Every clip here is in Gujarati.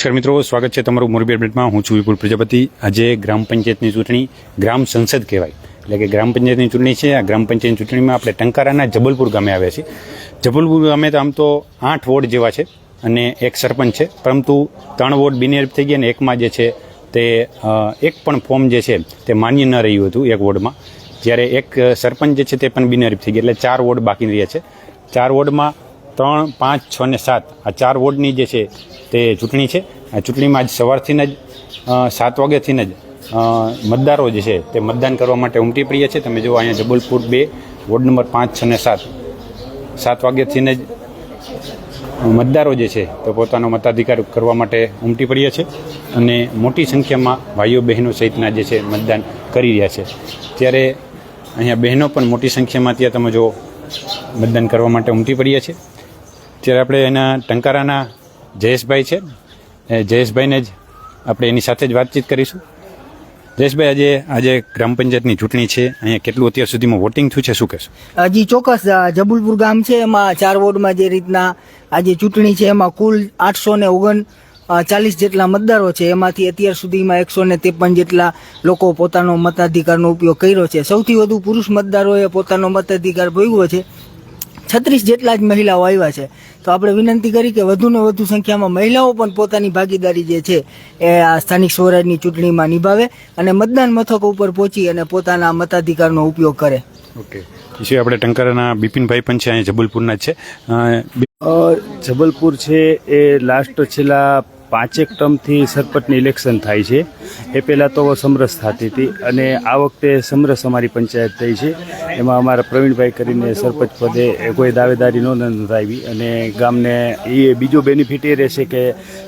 નમસ્કાર મિત્રો, સ્વાગત છે તમારું મોરબી અપડેટમાં। હું છું વિપુલ પ્રજાપતિ। આજે ગ્રામ પંચાયતની ચૂંટણી, ગ્રામ સંસદ કહેવાય એટલે કે ગ્રામ પંચાયતની ચૂંટણી છે। આ ગ્રામ પંચાયતની ચૂંટણીમાં આપણે ટંકારાના જબલપુર ગામે આવ્યા છીએ। જબલપુર ગામે તો આમ તો 8 વોર્ડ જેવા છે અને એક સરપંચ છે, પરંતુ 3 વોર્ડ બિનહરીફ થઈ ગયા અને એકમાં જે છે તે એક પણ ફોર્મ જે છે તે માન્ય ન રહ્યું હતું એક વોર્ડમાં, જ્યારે એક સરપંચ જે છે તે પણ બિનહરીફ થઈ ગયા, એટલે 4 વોર્ડ બાકી રહ્યા છે। 4 વોર્ડમાં 3, 5, 6 અને 7 આ 4 વોર્ડની જે છે તે ચૂંટણી છે। આ ચૂંટણીમાં આજ સવારથી જ 7 વાગ્યાથી જ મતદારો જે છે તે મતદાન કરવા માટે ઉમટી પડ્યા છે। તમે જુઓ અહીંયા જબલપુર 2 વોર્ડ નંબર 5, 6 અને 7 વાગ્યાથી જ મતદારો જે છે તે પોતાનો મતાધિકાર કરવા માટે ઉમટી પડ્યા છે અને મોટી સંખ્યામાં ભાઈઓ બહેનો સહિતના જે છે મતદાન કરી રહ્યા છે। ત્યારે અહીંયા બહેનો પણ મોટી સંખ્યામાં ત્યાં તમે જો મતદાન કરવા માટે ઉમટી પડ્યા છે। ત્યારે આપણે એના ટંકારાના જયેશભાઈ છે, જયેશભાઈને જ આપણે એની સાથે જ વાતચીત કરીશું। જયેશભાઈ, આજે ગ્રામ પંચાયતની ચૂંટણી છે, અહીંયા કેટલું અત્યાર સુધીમાં વોટિંગ થયું છે, શું કહેશો? હજી ચોક્કસ જબલપુર ગામ છે એમાં 4 વોર્ડમાં જે રીતના આજે ચૂંટણી છે એમાં કુલ 839 જેટલા મતદારો છે, એમાંથી અત્યાર સુધીમાં 153 જેટલા લોકો પોતાનો મતાધિકારનો ઉપયોગ કર્યો છે। સૌથી વધુ પુરુષ મતદારોએ પોતાનો મતાધિકાર ભોગવ્યો છે। 36 જેટલા જ મહિલાઓ આવ્યા છે। તો આપણે વિનંતી કરી કે વધુને વધુ સંખ્યામાં મહિલાઓ પણ પોતાની ભાગીદારી જે છે એ આ સ્થાનિક સ્વરાજની ચૂંટણીમાં નિભાવે અને મતદાન મથકો ઉપર પહોંચી અને પોતાના મતાધિકારનો ઉપયોગ કરે। ઓકે, પછી આપણે ટંકારાના બિપિનભાઈ પણ છે, અહીંયા જબલપુરના જ છે। જબલપુર છે એ લાસ્ટ છેલ્લા 5 ટર્મથી સરપંચની ઇલેક્શન થાય છે। એ પહેલાં તો સમરસ થતી હતી અને આ વખતે સમરસ અમારી પંચાયત થઈ છે। એમાં અમારા પ્રવીણભાઈ કરીને સરપંચ પદે કોઈ દાવેદારી નોંધાવી અને ગામને એ બીજો બેનિફિટ એ રહેશે કે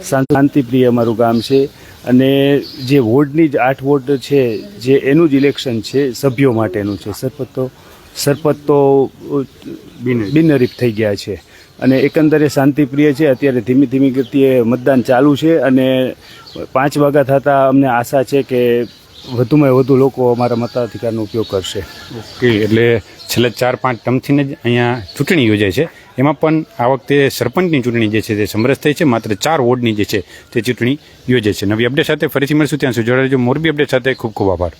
શાંતિપ્રિય અમારું ગામ છે અને જે વોર્ડની જ 8 વોર્ડ છે જે એનું જ ઇલેક્શન છે સભ્યો માટેનું છે। સરપંચ તો બિનહરીફ થઈ ગયા છે અને એકંદરે શાંતિપ્રિય છે। અત્યારે ધીમી ગતિએ મતદાન ચાલુ છે અને 5 વાગ્યા થતાં અમને આશા છે કે વધુમાં વધુ લોકો અમારા મતાધિકારનો ઉપયોગ કરશે। ઓકે, એટલે છેલ્લા 4-5 ટર્મથી જ અહીંયા ચૂંટણી યોજાય છે, એમાં પણ આ વખતે સરપંચની ચૂંટણી જે છે તે સમરસ થઈ છે। માત્ર 4 વોર્ડની જે છે તે ચૂંટણી યોજાય છે। નવી અપડેટ સાથે ફરીથી મળશું, ત્યાં સુધી જોડાઈ રહેજો મોરબી અપડેટ સાથે। ખૂબ ખૂબ આભાર।